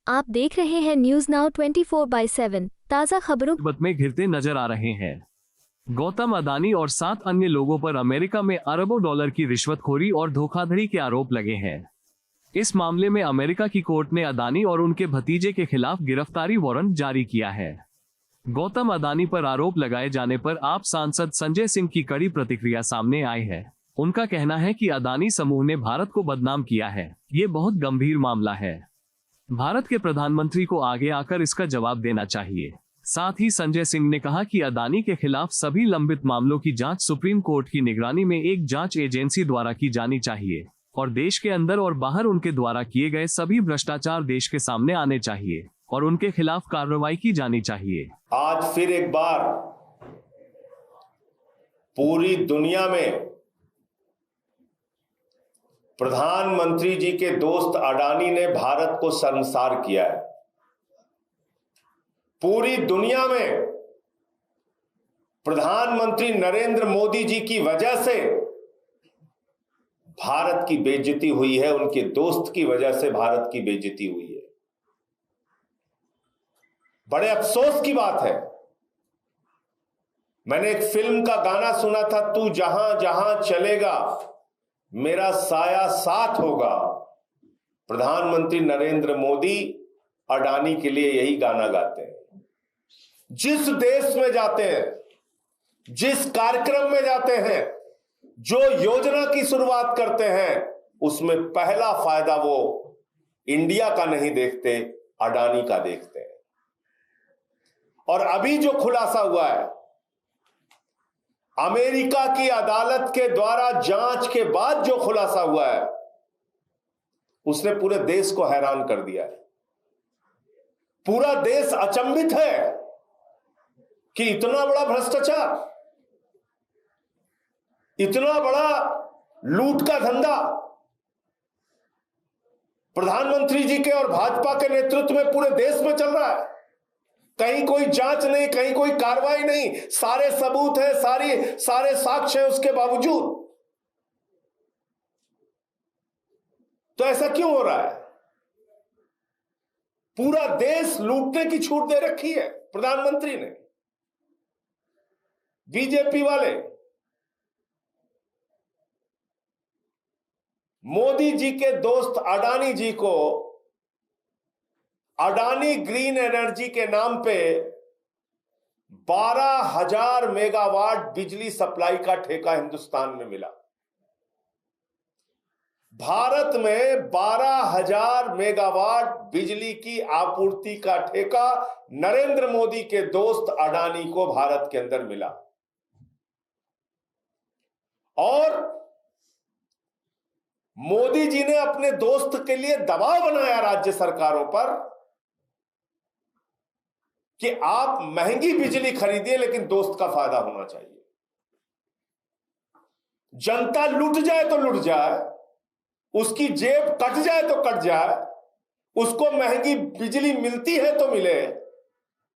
आप देख रहे हैं न्यूज नाउ 24/7 ताज़ा खबरों में घिरते नजर आ रहे हैं। गौतम अदानी और 7 अन्य लोगों पर अमेरिका में अरबों डॉलर की रिश्वतखोरी और धोखाधड़ी के आरोप लगे हैं। इस मामले में अमेरिका की कोर्ट ने अदानी और उनके भतीजे के खिलाफ गिरफ्तारी वारंट जारी किया है। गौतम अदानी पर आरोप लगाए जाने पर आप सांसद संजय सिंह की कड़ी प्रतिक्रिया सामने आई है। उनका कहना है कि अदानी समूह ने भारत को बदनाम किया है। ये बहुत गंभीर मामला है। भारत के प्रधानमंत्री को आगे आकर इसका जवाब देना चाहिए। साथ ही संजय सिंह ने कहा कि अदानी के खिलाफ सभी लंबित मामलों की जांच सुप्रीम कोर्ट की निगरानी में एक जांच एजेंसी द्वारा की जानी चाहिए और देश के अंदर और बाहर उनके द्वारा किए गए सभी भ्रष्टाचार देश के सामने आने चाहिए और उनके खिलाफ कार्रवाई की जानी चाहिए। आज फिर एक बार पूरी दुनिया में प्रधानमंत्री जी के दोस्त अडानी ने भारत को शर्मसार किया है। पूरी दुनिया में प्रधानमंत्री नरेंद्र मोदी जी की वजह से भारत की बेइज्जती हुई है, उनके दोस्त की वजह से भारत की बेइज्जती हुई है। बड़े अफसोस की बात है। मैंने एक फिल्म का गाना सुना था, तू जहां जहां चलेगा मेरा साया साथ होगा। प्रधानमंत्री नरेंद्र मोदी अडानी के लिए यही गाना गाते हैं। जिस देश में जाते हैं, जिस कार्यक्रम में जाते हैं, जो योजना की शुरुआत करते हैं, उसमें पहला फायदा वो इंडिया का नहीं देखते, अडानी का देखते हैं। और अभी जो खुलासा हुआ है, अमेरिका की अदालत के द्वारा जांच के बाद जो खुलासा हुआ है, उसने पूरे देश को हैरान कर दिया है। पूरा देश अचंभित है कि इतना बड़ा भ्रष्टाचार, इतना बड़ा लूट का धंधा प्रधानमंत्री जी के और भाजपा के नेतृत्व में पूरे देश में चल रहा है। कहीं कोई जांच नहीं, कहीं कोई कार्रवाई नहीं, सारे सबूत है, सारे साक्ष्य है, उसके बावजूद तो ऐसा क्यों हो रहा है? पूरा देश लूटने की छूट दे रखी है प्रधानमंत्री ने। बीजेपी वाले मोदी जी के दोस्त अडानी जी को अडानी ग्रीन एनर्जी के नाम पे 12,000 मेगावाट बिजली सप्लाई का ठेका हिंदुस्तान में मिला। भारत में 12,000 मेगावाट बिजली की आपूर्ति का ठेका नरेंद्र मोदी के दोस्त अडानी को भारत के अंदर मिला। और मोदी जी ने अपने दोस्त के लिए दबाव बनाया राज्य सरकारों पर कि आप महंगी बिजली खरीदिए, लेकिन दोस्त का फायदा होना चाहिए। जनता लूट जाए तो लूट जाए, उसकी जेब कट जाए तो कट जाए, उसको महंगी बिजली मिलती है तो मिले,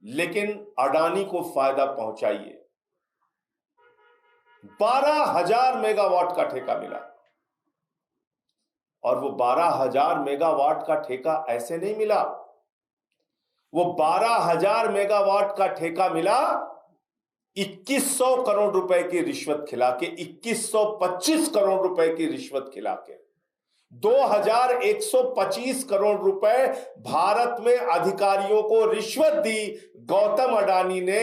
लेकिन अडानी को फायदा पहुंचाइए। 12,000 मेगावाट का ठेका मिला। और वो 12,000 मेगावाट का ठेका ऐसे नहीं मिला, वो 12,000 मेगावाट का ठेका मिला 2,100 करोड़ रुपए की रिश्वत खिला के, 2,125 करोड़ रुपए की रिश्वत खिला के 2,125 करोड़ रुपए भारत में अधिकारियों को रिश्वत दी गौतम अडानी ने,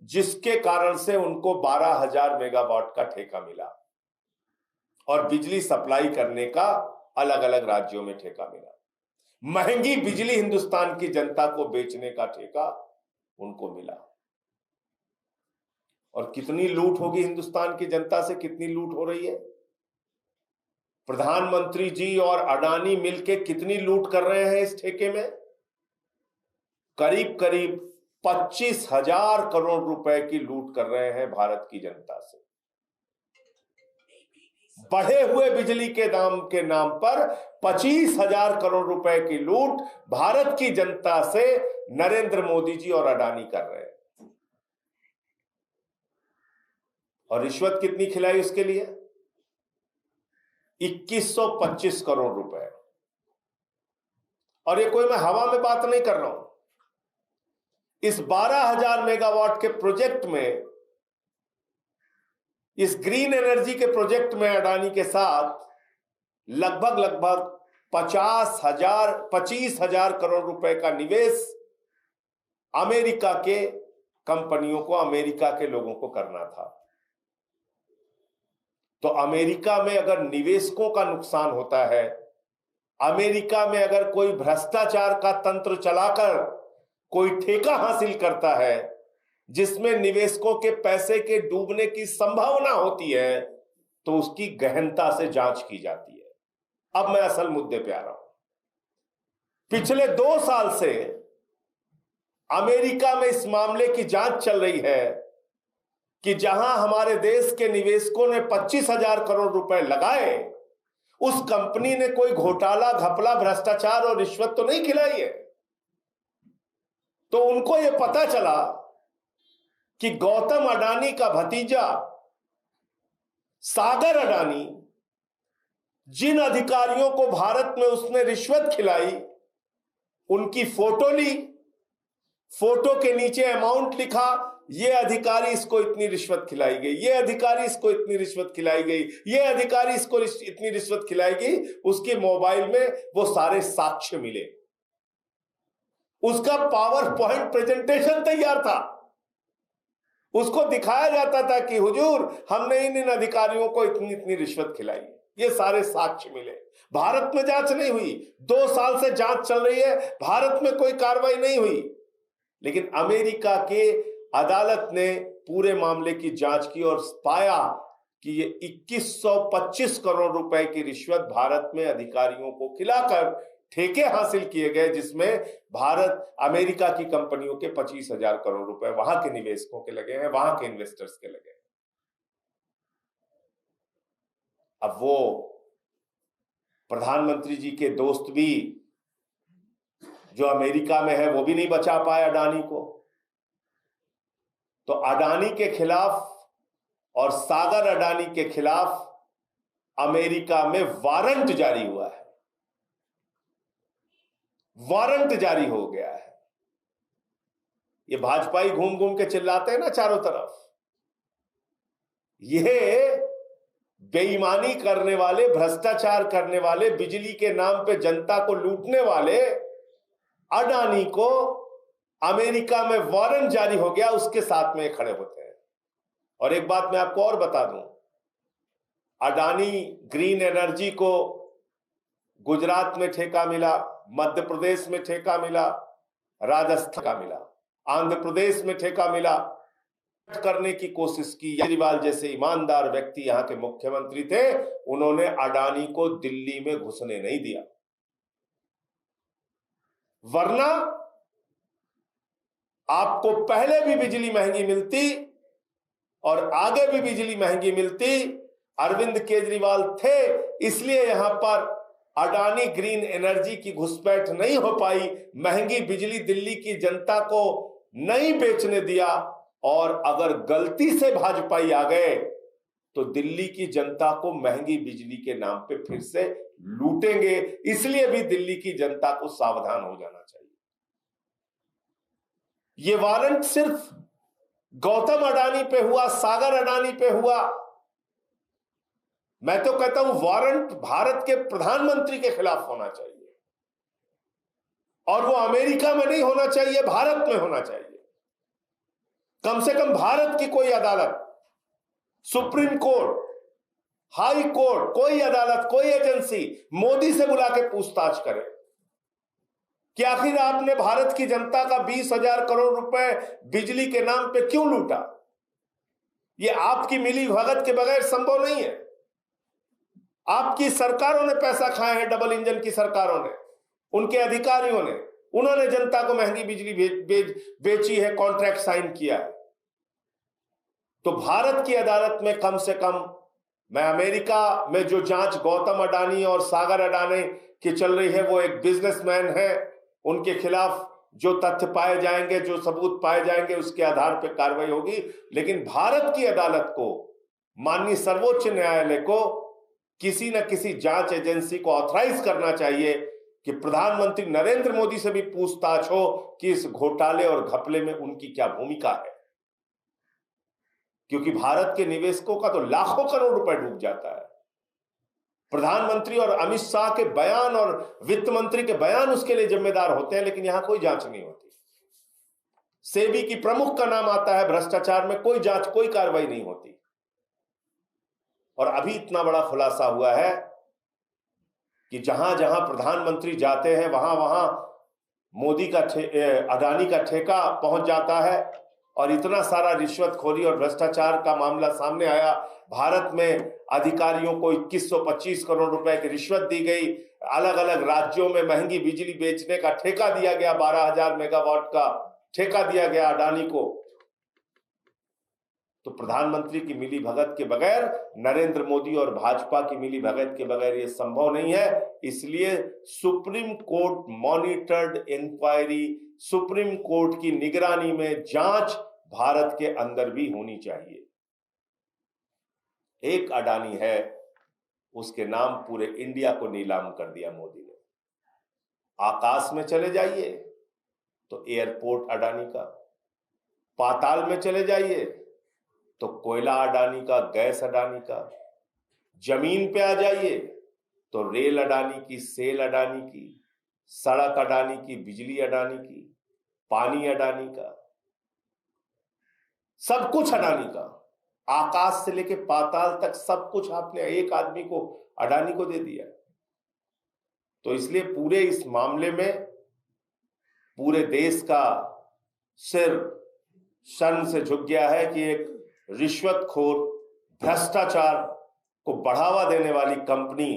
जिसके कारण से उनको 12,000 मेगावाट का ठेका मिला और बिजली सप्लाई करने का अलग अलग राज्यों में ठेका मिला। महंगी बिजली हिंदुस्तान की जनता को बेचने का ठेका उनको मिला। और कितनी लूट होगी हिंदुस्तान की जनता से, कितनी लूट हो रही है? प्रधानमंत्री जी और अडानी मिलकर कितनी लूट कर रहे हैं इस ठेके में? करीब करीब 25,000 करोड़ रुपए की लूट कर रहे हैं भारत की जनता से। बढ़े हुए बिजली के दाम के नाम पर 25,000 करोड़ रुपए की लूट भारत की जनता से नरेंद्र मोदी जी और अडानी कर रहे हैं। और रिश्वत कितनी खिलाई उसके लिए? 2,125 करोड़ रुपए। और ये कोई मैं हवा में बात नहीं कर रहा हूं, इस 12,000 मेगावाट के प्रोजेक्ट में, इस ग्रीन एनर्जी के प्रोजेक्ट में अडानी के साथ लगभग 25,000 करोड़ रुपए का निवेश अमेरिका के कंपनियों को, अमेरिका के लोगों को करना था। तो अमेरिका में अगर निवेशकों का नुकसान होता है, अमेरिका में अगर कोई भ्रष्टाचार का तंत्र चलाकर कोई ठेका हासिल करता है जिसमें निवेशकों के पैसे के डूबने की संभावना होती है, तो उसकी गहनता से जांच की जाती है। अब मैं असल मुद्दे पे आ रहा हूं। पिछले 2 साल से अमेरिका में इस मामले की जांच चल रही है कि जहां हमारे देश के निवेशकों ने 25,000 करोड़ रुपए लगाए, उस कंपनी ने कोई घोटाला, घपला, भ्रष्टाचार और रिश्वत तो नहीं खिलाई है। तो उनको यह पता चला कि गौतम अडानी का भतीजा सागर अडानी, जिन अधिकारियों को भारत में उसने रिश्वत खिलाई, उनकी फोटो ली, फोटो के नीचे अमाउंट लिखा, ये अधिकारी इसको इतनी रिश्वत खिलाई गई, ये अधिकारी इसको इतनी रिश्वत खिलाई गई, ये अधिकारी इसको इतनी रिश्वत खिलाई गई। उसके मोबाइल में वो सारे साक्ष्य मिले, उसका पावर पॉइंट प्रेजेंटेशन तैयार था, उसको दिखाया जाता था कि हुजूर हमने इन अधिकारियों को इतनी इतनी रिश्वत खिलाई, ये सारे साक्ष्य मिले। भारत में जांच नहीं हुई, 2 साल से जांच चल रही है, भारत में कोई कार्रवाई नहीं हुई, लेकिन अमेरिका के अदालत ने पूरे मामले की जांच की और पाया कि ये 2125 करोड़ रुपए की रिश्वत भारत में अधिकारियों को खिलाकर ठेके हासिल किए गए, जिसमें भारत, अमेरिका की कंपनियों के 25,000 करोड़ रुपए वहां के निवेशकों के लगे हैं, वहां के इन्वेस्टर्स के लगे हैं। अब वो प्रधानमंत्री जी के दोस्त भी जो अमेरिका में है, वो भी नहीं बचा पाए अडानी को। तो अडानी के खिलाफ और सागर अडानी के खिलाफ अमेरिका में वारंट जारी हुआ है, वारंट जारी हो गया है। ये भाजपाई घूम घूम के चिल्लाते हैं ना चारों तरफ, ये बेईमानी करने वाले, भ्रष्टाचार करने वाले, बिजली के नाम पे जनता को लूटने वाले अडानी को अमेरिका में वारंट जारी हो गया, उसके साथ में खड़े होते हैं। और एक बात मैं आपको और बता दूं, अडानी ग्रीन एनर्जी को गुजरात में ठेका मिला, मध्य प्रदेश में ठेका मिला, राजस्थान का मिला, आंध्र प्रदेश में ठेका मिला। करने की कोशिश की, केजरीवाल जैसे ईमानदार व्यक्ति यहां के मुख्यमंत्री थे, उन्होंने अडानी को दिल्ली में घुसने नहीं दिया, वरना आपको पहले भी बिजली महंगी मिलती और आगे भी बिजली महंगी मिलती। अरविंद केजरीवाल थे, इसलिए यहां पर अडानी ग्रीन एनर्जी की घुसपैठ नहीं हो पाई, महंगी बिजली दिल्ली की जनता को नहीं बेचने दिया। और अगर गलती से भाजपाई आ गए तो दिल्ली की जनता को महंगी बिजली के नाम पे फिर से लूटेंगे, इसलिए भी दिल्ली की जनता को सावधान हो जाना चाहिए। ये वारंट सिर्फ गौतम अडानी पे हुआ, सागर अडानी पे हुआ। मैं तो कहता हूं वारंट भारत के प्रधानमंत्री के खिलाफ होना चाहिए, और वो अमेरिका में नहीं होना चाहिए, भारत में होना चाहिए। कम से कम भारत की कोई अदालत, सुप्रीम कोर्ट, हाई कोर्ट, कोई अदालत, कोई एजेंसी मोदी से बुला के पूछताछ करे कि आखिर आपने भारत की जनता का 20,000 करोड़ रुपए बिजली के नाम पे क्यों लूटा। ये आपकी मिली भगत के बगैर संभव नहीं है। आपकी सरकारों ने पैसा खाया है, डबल इंजन की सरकारों ने, उनके अधिकारियों ने, उन्होंने जनता को महंगी बिजली बेची है, कॉन्ट्रैक्ट साइन किया है। तो भारत की अदालत में कम से कम, मैं अमेरिका में जो जांच गौतम अडानी और सागर अडानी की चल रही है, वो एक बिजनेसमैन है, उनके खिलाफ जो तथ्य पाए जाएंगे, जो सबूत पाए जाएंगे, उसके आधार पर कार्रवाई होगी। लेकिन भारत की अदालत को, माननीय सर्वोच्च न्यायालय को किसी न किसी जांच एजेंसी को ऑथराइज करना चाहिए कि प्रधानमंत्री नरेंद्र मोदी से भी पूछताछ हो कि इस घोटाले और घपले में उनकी क्या भूमिका है, क्योंकि भारत के निवेशकों का तो लाखों करोड़ रुपए डूब जाता है। प्रधानमंत्री और अमित शाह के बयान और वित्त मंत्री के बयान उसके लिए जिम्मेदार होते हैं, लेकिन यहां कोई जांच नहीं होती। सेबी की प्रमुख का नाम आता है, भ्रष्टाचार में कोई जांच, कोई कार्रवाई नहीं होती। और अभी इतना बड़ा खुलासा हुआ है कि जहां जहां प्रधानमंत्री जाते हैं वहां वहां मोदी का अडानी का ठेका पहुंच जाता है, और इतना सारा रिश्वतखोरी और भ्रष्टाचार का मामला सामने आया। भारत में अधिकारियों को 2125 करोड़ रुपए की रिश्वत दी गई, अलग अलग राज्यों में महंगी बिजली बेचने का ठेका दिया गया, 12,000 मेगावाट का ठेका दिया गया अडानी को। तो प्रधानमंत्री की मिली भगत के बगैर, नरेंद्र मोदी और भाजपा की मिली भगत के बगैर यह संभव नहीं है। इसलिए supreme court monitored inquiry, supreme court की निगरानी में जांच भारत के अंदर भी होनी चाहिए। एक अडानी है, उसके नाम पूरे इंडिया को नीलाम कर दिया मोदी ने। आकाश में चले जाइए तो एयरपोर्ट अडानी का, पाताल में चले जाइए तो कोयला अडानी का, गैस अडानी का, जमीन पे आ जाइए तो रेल अडानी की, सेल अडानी की, सड़क अडानी की, बिजली अडानी की, पानी अडानी का, सब कुछ अडानी का। आकाश से लेके पाताल तक सब कुछ आपने एक आदमी को, अडानी को दे दिया। तो इसलिए पूरे इस मामले में पूरे देश का सिर शर्म से झुक गया है कि एक रिश्वतखोर, भ्रष्टाचार को बढ़ावा देने वाली कंपनी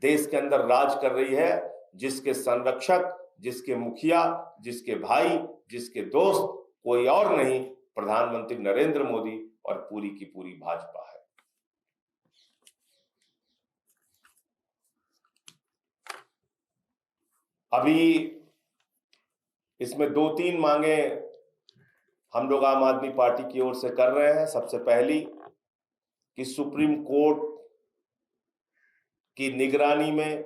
देश के अंदर राज कर रही है, जिसके संरक्षक, जिसके मुखिया, जिसके भाई, जिसके दोस्त कोई और नहीं, प्रधानमंत्री नरेंद्र मोदी और पूरी की पूरी भाजपा है। अभी इसमें 2-3 मांगे हम लोग आम आदमी पार्टी की ओर से कर रहे हैं। सबसे पहली कि सुप्रीम कोर्ट की निगरानी में,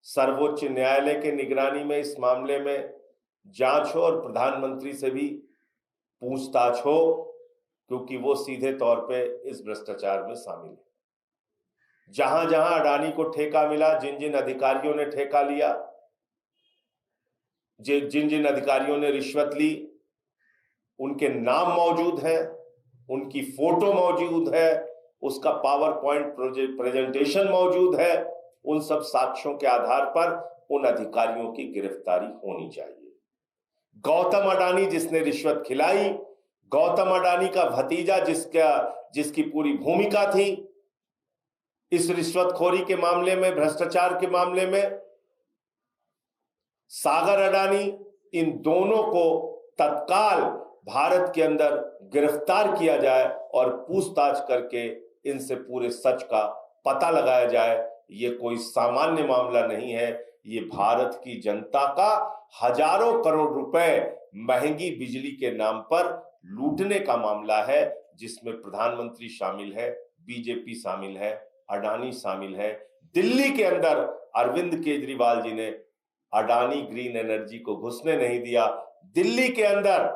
सर्वोच्च न्यायालय के निगरानी में इस मामले में जांच हो और प्रधानमंत्री से भी पूछताछ हो, क्योंकि वो सीधे तौर पे इस भ्रष्टाचार में शामिल है। जहां जहां अडानी को ठेका मिला, जिन जिन अधिकारियों ने ठेका लिया, जिन जिन अधिकारियों ने रिश्वत ली, उनके नाम मौजूद है, उनकी फोटो मौजूद है, उसका पावर पॉइंट प्रेजेंटेशन मौजूद है। उन सब साक्ष्यों के आधार पर उन अधिकारियों की गिरफ्तारी होनी चाहिए। गौतम अडानी जिसने रिश्वत खिलाई, गौतम अडानी का भतीजा जिसकी पूरी भूमिका थी इस रिश्वतखोरी के मामले में, भ्रष्टाचार के मामले में, सागर अडानी, इन दोनों को तत्काल भारत के अंदर गिरफ्तार किया जाए और पूछताछ करके इनसे पूरे सच का पता लगाया जाए। ये कोई सामान्य मामला नहीं है, ये भारत की जनता का हजारों करोड़ रुपए महंगी बिजली के नाम पर लूटने का मामला है, जिसमें प्रधानमंत्री शामिल है, बीजेपी शामिल है, अडानी शामिल है। दिल्ली के अंदर अरविंद केजरीवाल जी ने अडानी ग्रीन एनर्जी को घुसने नहीं दिया। दिल्ली के अंदर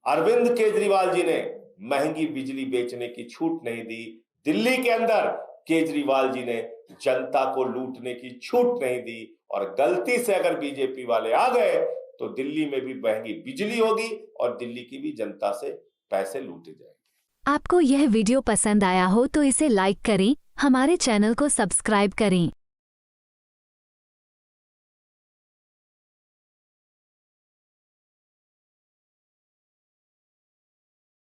अरविंद केजरीवाल जी ने महंगी बिजली बेचने की छूट नहीं दी। दिल्ली के अंदर केजरीवाल जी ने जनता को लूटने की छूट नहीं दी। और गलती से अगर बीजेपी वाले आ गए तो दिल्ली में भी महंगी बिजली होगी और दिल्ली की भी जनता से पैसे लूटे जाएंगे। आपको यह वीडियो पसंद आया हो तो इसे लाइक करें, हमारे चैनल को सब्सक्राइब करें।